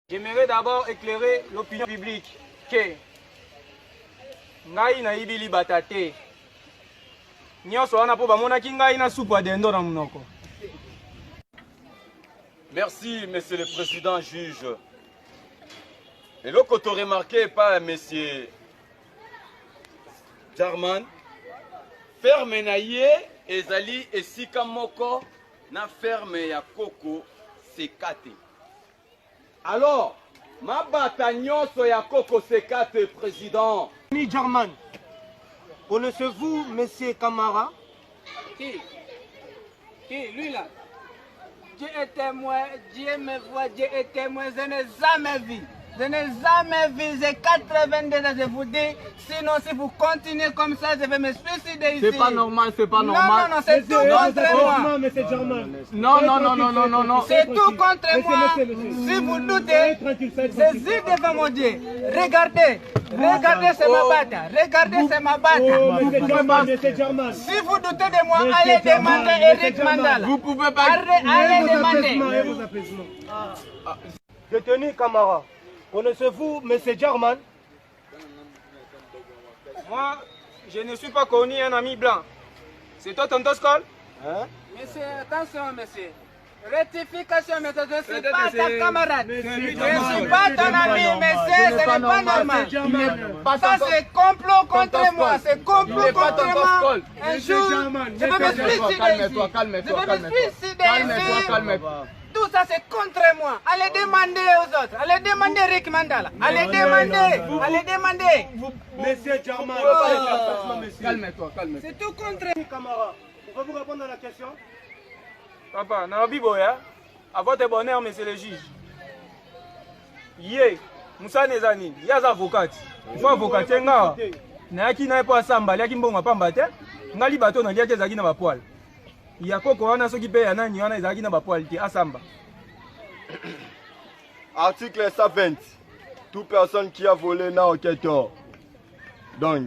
J'aimerais d'abord éclairer l'opinion publique que ngai nayibi libata te. Nyonso wana po bamonaki ngai na supu ya dendo na munoko. Merci, Monsieur le Président juge. Et là, quand on remarqué par Monsieur Jarman, ferme naie ezali esika moko na ferme ya Koko Sekate. Alors, ma bata nyonso ya Koko Sekate, Président. Ni Jarman, connaissez-vous Monsieur Camara? Qui? Lui là? Dieu est témoin, Dieu me voit, Dieu est témoin, je n'ai jamais vu. Je n'ai jamais vu, j'ai 82 ans, je vous dis. Sinon, si vous continuez comme ça, je vais me suicider ici. C'est pas normal, c'est pas normal. Non, c'est tout contre moi. Monsieur Jarman. Non. C'est tout contre moi. Si vous doutez, c'est juste devant mon Dieu. Regardez, c'est ma batte. Regardez, c'est ma batte. Monsieur Jarman. Si vous doutez de moi, allez demander Eric Mandala. Vous pouvez pas. Allez demander. Détenu Camara, connaissez-vous Monsieur Jarman? Moi, je ne suis pas connu un ami blanc. C'est toi, tonton Skol? Monsieur, attention, monsieur. Rectification, monsieur, je ne suis pas ta camarade. Je ne suis pas ton ami, monsieur, ce n'est pas normal. Ça, c'est complot contre moi. C'est complot contre moi. Un jour, je vais me suicider ici. Je vais me suicider ici. Calme-toi. Tout ça, c'est contre moi. Allez demander aux autres. Allez demander Rick Mandala. Allez demander. Monsieur Jarman. Calme-toi. C'est tout contre. Camara, pouvez-vous répondre à la question? Papa, na biboya, à votre bonheur, monsieur le juge. Yé, Moussa Nezani, il y a un avocat. Il faut avocat. Nayaki na po asamba, yaki mbonga pamba te. Ngali bato na liaki ezaki na ba poil. Ya koko wana soki pe ya nani wana ezaki na ba poil te asamba. Article 120. Toute personne qui a volé n'a aucun tort. Donc,